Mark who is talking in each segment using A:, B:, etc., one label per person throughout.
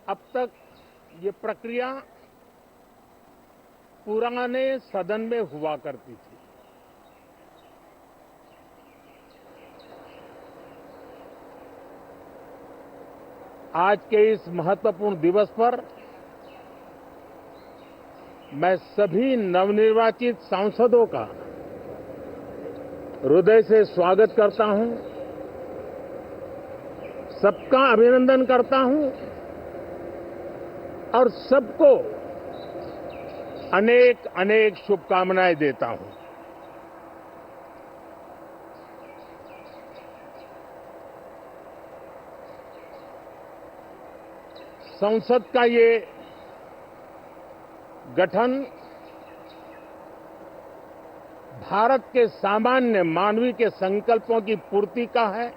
A: अब तक ये प्रक्रिया पुराने सदन में हुआ करती थी। आज के इस महत्वपूर्ण दिवस पर मैं सभी नवनिर्वाचित सांसदों का हृदय से स्वागत करता हूं, सबका अभिनंदन करता हूं और सबको अनेक अनेक शुभकामनाएं देता हूं। संसद का ये गठन भारत के सामान्य मानवीय के संकल्पों की पूर्ति का है।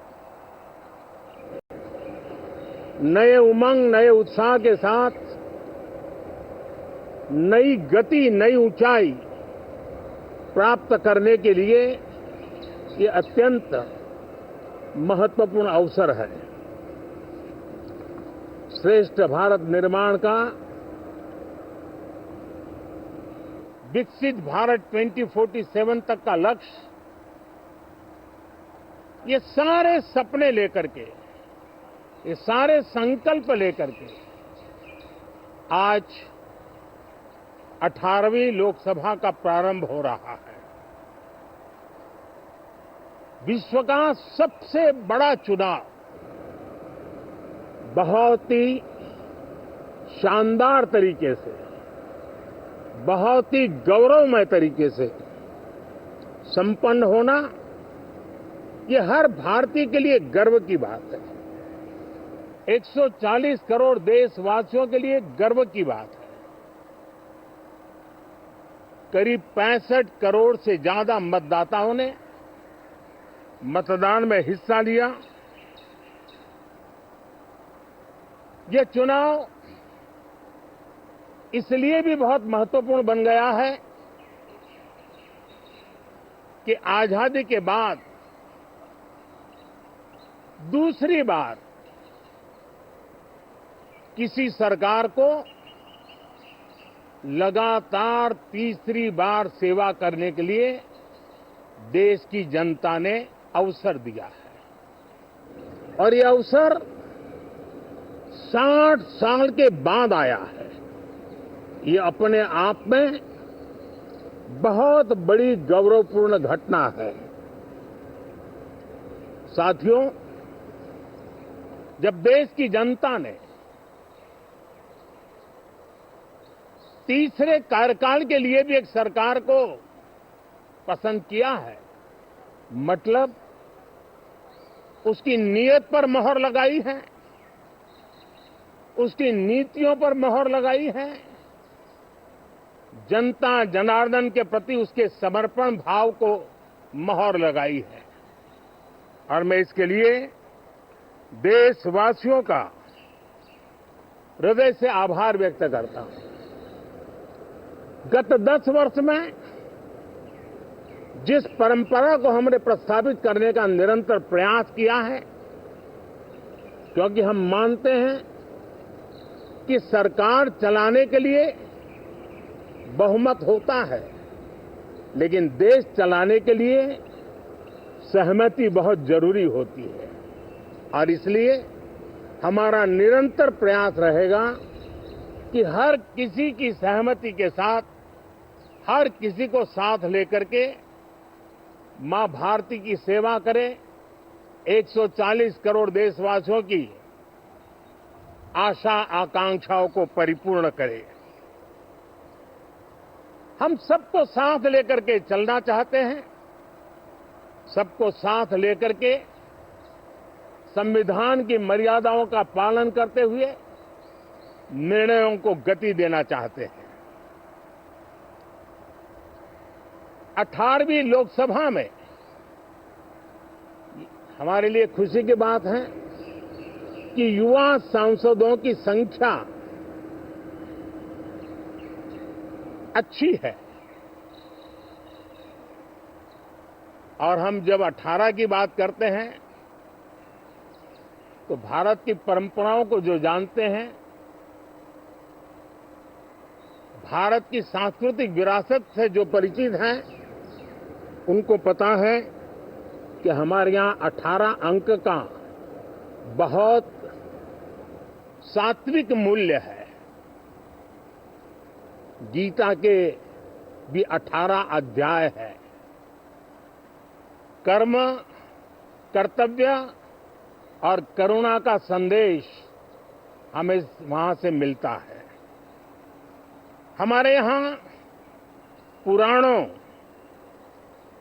A: नए उमंग, नए उत्साह के साथ नई गति, नई ऊंचाई प्राप्त करने के लिए ये अत्यंत महत्वपूर्ण अवसर है। श्रेष्ठ भारत निर्माण का, विकसित भारत 2047 तक का लक्ष्य, ये सारे सपने लेकर के, ये सारे संकल्प लेकर के आज 18वीं लोकसभा का प्रारंभ हो रहा है। विश्व का सबसे बड़ा चुनाव बहुत ही शानदार तरीके से, बहुत ही गौरवमय तरीके से संपन्न होना, ये हर भारतीय के लिए गर्व की बात है। 140 करोड़ देशवासियों के लिए गर्व की बात है। करीब 65 करोड़ से ज्यादा मतदाताओं ने मतदान में हिस्सा लिया। यह चुनाव इसलिए भी बहुत महत्वपूर्ण बन गया है कि आजादी के बाद दूसरी बार किसी सरकार को लगातार तीसरी बार सेवा करने के लिए देश की जनता ने अवसर दिया है और ये अवसर 60 साल के बाद आया है। ये अपने आप में बहुत बड़ी गौरवपूर्ण घटना है। साथियों, जब देश की जनता ने तीसरे कार्यकाल के लिए भी एक सरकार को पसंद किया है, मतलब उसकी नीयत पर मोहर लगाई है, उसकी नीतियों पर मोहर लगाई है, जनता जनार्दन के प्रति उसके समर्पण भाव को मोहर लगाई है। और मैं इसके लिए देशवासियों का हृदय से आभार व्यक्त करता हूं। गत 10 वर्ष में जिस परंपरा को हमने प्रस्थापित करने का निरंतर प्रयास किया है, क्योंकि हम मानते हैं कि सरकार चलाने के लिए बहुमत होता है, लेकिन देश चलाने के लिए सहमति बहुत जरूरी होती है। और इसलिए हमारा निरंतर प्रयास रहेगा कि हर किसी की सहमति के साथ, हर किसी को साथ लेकर के मां भारती की सेवा करें, 140 करोड़ देशवासियों की आशा आकांक्षाओं को परिपूर्ण करें। हम सबको साथ लेकर के चलना चाहते हैं, सबको साथ लेकर के संविधान की मर्यादाओं का पालन करते हुए निर्णयों को गति देना चाहते हैं। 18वीं लोकसभा में हमारे लिए खुशी की बात है कि युवा सांसदों की संख्या अच्छी है। और हम जब 18 की बात करते हैं तो भारत की परंपराओं को जो जानते हैं भारत की सांस्कृतिक विरासत से जो परिचित हैं, उनको पता है कि हमारे यहाँ 18 अंक का बहुत सात्विक मूल्य है। गीता के भी 18 अध्याय है। कर्म, कर्तव्य और करुणा का संदेश हमें वहां से मिलता है। हमारे यहाँ पुराणों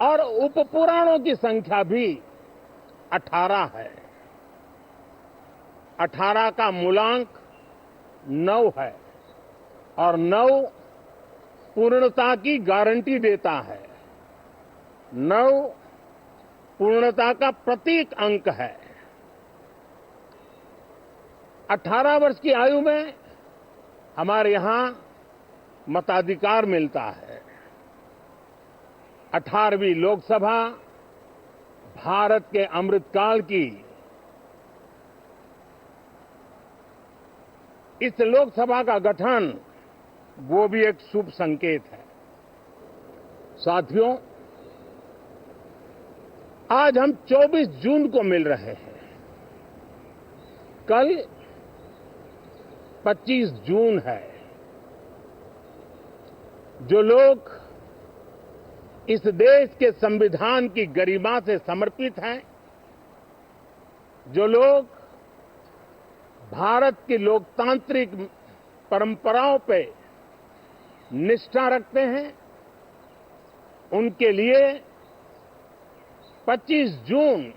A: और उपपुराणों की संख्या भी 18 है। 18 का मूलांक 9 है और 9 पूर्णता की गारंटी देता है। 9 पूर्णता का प्रतीक अंक है। 18 वर्ष की आयु में हमारे यहाँ मताधिकार मिलता है। 18वीं लोकसभा भारत के अमृतकाल की इस लोकसभा का गठन वो भी एक शुभ संकेत है। साथियों, आज हम 24 जून को मिल रहे हैं। कल 25 जून है। जो लोग इस देश के संविधान की गरिमा से समर्पित हैं, जो लोग भारत की लोकतांत्रिक परंपराओं पे निष्ठा रखते हैं, उनके लिए 25 जून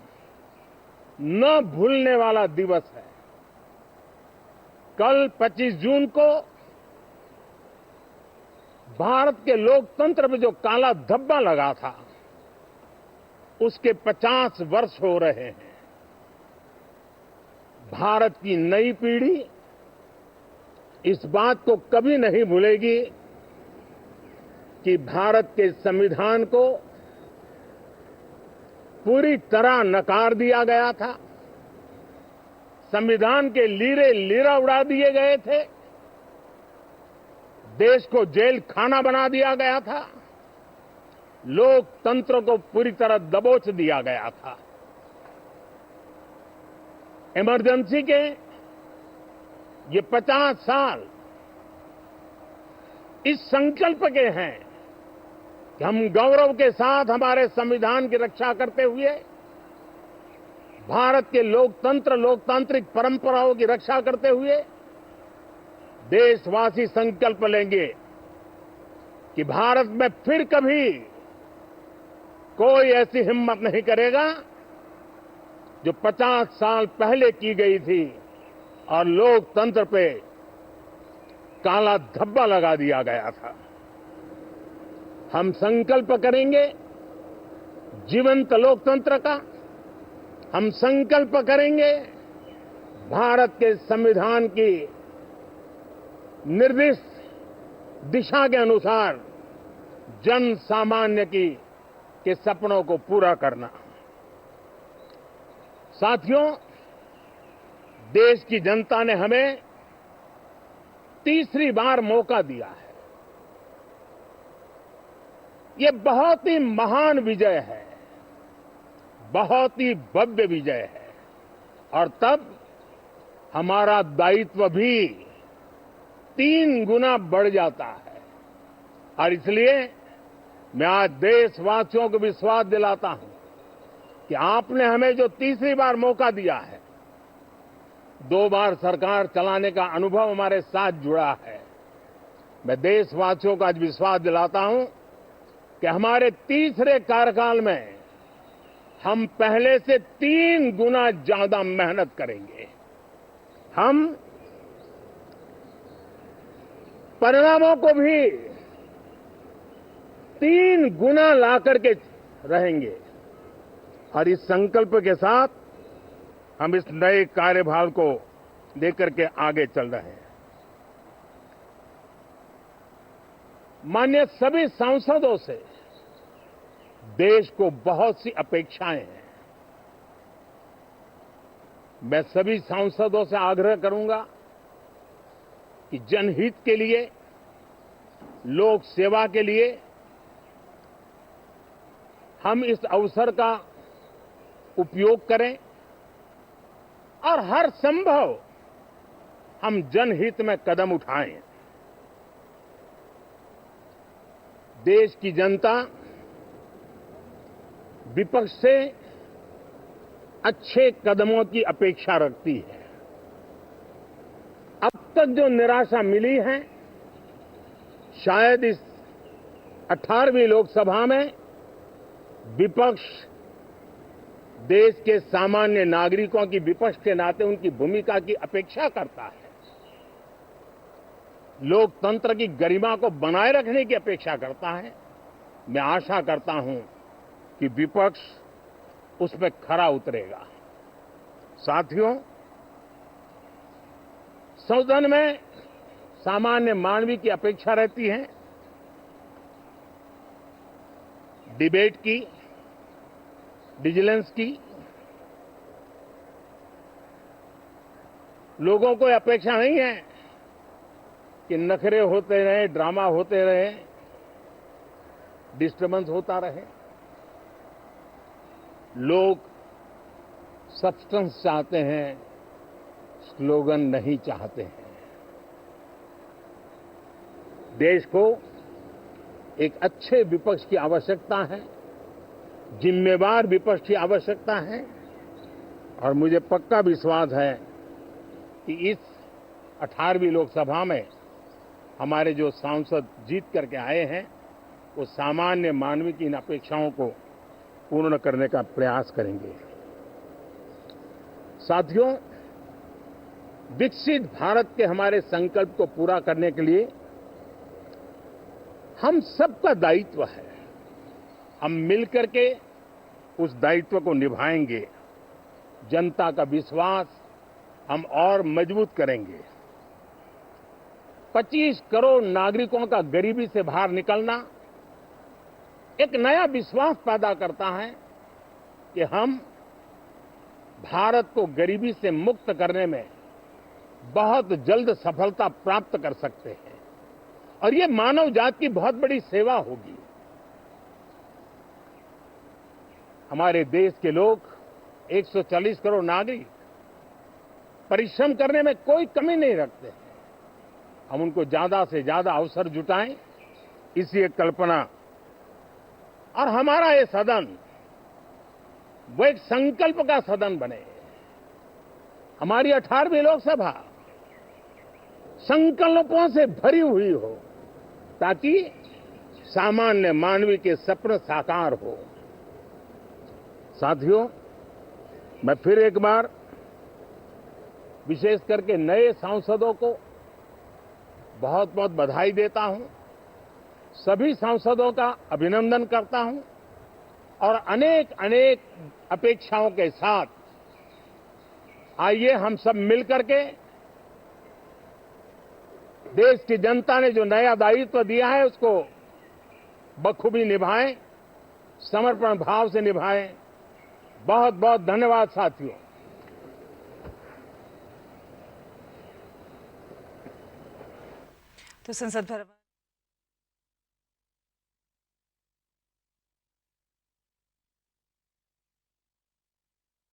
A: न भूलने वाला दिवस है। कल 25 जून को भारत के लोकतंत्र में जो काला धब्बा लगा था, उसके 50 वर्ष हो रहे हैं। भारत की नई पीढ़ी इस बात को कभी नहीं भूलेगी कि भारत के संविधान को पूरी तरह नकार दिया गया था। संविधान के लीरे लीरा उड़ा दिए गए थे। देश को जेल खाना बना दिया गया था। लोकतंत्र को पूरी तरह दबोच दिया गया था। इमरजेंसी के ये 50 साल इस संकल्प के हैं कि हम गौरव के साथ हमारे संविधान की रक्षा करते हुए भारत के लोकतंत्र, लोकतांत्रिक परंपराओं की रक्षा करते हुए देशवासी संकल्प लेंगे कि भारत में फिर कभी कोई ऐसी हिम्मत नहीं करेगा जो 50 साल पहले की गई थी और लोकतंत्र पे काला धब्बा लगा दिया गया था। हम संकल्प करेंगे जीवंत लोकतंत्र का। हम संकल्प करेंगे भारत के संविधान की निर्दिष्ट दिशा के अनुसार जन सामान्य के सपनों को पूरा करना। साथियों, देश की जनता ने हमें तीसरी बार मौका दिया है। ये बहुत ही महान विजय है, बहुत ही भव्य विजय है और तब हमारा दायित्व भी 3 गुना बढ़ जाता है। और इसलिए मैं आज देशवासियों को विश्वास दिलाता हूं कि आपने हमें जो तीसरी बार मौका दिया है, 2 बार सरकार चलाने का अनुभव हमारे साथ जुड़ा है। मैं देशवासियों को आज विश्वास दिलाता हूं कि हमारे तीसरे कार्यकाल में हम पहले से 3 गुना ज्यादा मेहनत करेंगे। हम परिणामों को भी 3 गुना ला करके रहेंगे और इस संकल्प के साथ हम इस नए कार्यभार को लेकर के आगे चल रहे हैं। माननीय सभी सांसदों से देश को बहुत सी अपेक्षाएं हैं। मैं सभी सांसदों से आग्रह करूंगा कि जनहित के लिए लोक सेवा के लिए हम इस अवसर का उपयोग करें और हर संभव हम जनहित में कदम उठाएं। देश की जनता विपक्ष से अच्छे कदमों की अपेक्षा रखती है। अब तक जो निराशा मिली है, शायद इस 18वीं लोकसभा में विपक्ष देश के सामान्य नागरिकों की विपक्ष के नाते उनकी भूमिका की अपेक्षा करता है, लोकतंत्र की गरिमा को बनाए रखने की अपेक्षा करता है। मैं आशा करता हूं कि विपक्ष उसमें खरा उतरेगा। साथियों, सदन में सामान्य मानवीय की अपेक्षा रहती है डिबेट की, विजिलेंस की। लोगों को अपेक्षा नहीं है कि नखरे होते रहे, ड्रामा होते रहे, डिस्टर्बेंस होता रहे। लोग सब्सटेंस चाहते हैं, स्लोगन नहीं चाहते हैं। देश को एक अच्छे विपक्ष की आवश्यकता है, जिम्मेवार विपक्ष की आवश्यकता है, और मुझे पक्का विश्वास है कि इस 18वीं लोकसभा में हमारे जो सांसद जीत करके आए हैं, वो सामान्य मानवीय की इन अपेक्षाओं को पूर्ण करने का प्रयास करेंगे। साथियों, विकसित भारत के हमारे संकल्प को पूरा करने के लिए हम सबका दायित्व है। हम मिलकर के उस दायित्व को निभाएंगे। जनता का विश्वास हम और मजबूत करेंगे। 25 करोड़ नागरिकों का गरीबी से बाहर निकलना एक नया विश्वास पैदा करता है कि हम भारत को गरीबी से मुक्त करने में बहुत जल्द सफलता प्राप्त कर सकते हैं, और ये मानव जाति की बहुत बड़ी सेवा होगी। हमारे देश के लोग 140 करोड़ नागरिक परिश्रम करने में कोई कमी नहीं रखते हैं। हम उनको ज्यादा से ज्यादा अवसर जुटाएं, इसी एक कल्पना, और हमारा ये सदन वो एक संकल्प का सदन बने। हमारी 18वीं लोकसभा संकल्पों से भरी हुई हो, ताकि सामान्य मानवीय के सपने साकार हो। साथियों, मैं फिर एक बार विशेष करके नए सांसदों को बहुत बहुत बधाई देता हूं, सभी सांसदों का अभिनंदन करता हूं, और अनेक अनेक अपेक्षाओं के साथ आइए हम सब मिलकर के देश की जनता ने जो नया दायित्व दिया है उसको बखूबी निभाएं, समर्पण भाव से निभाएं। बहुत बहुत धन्यवाद साथियों।
B: तो संसद भवन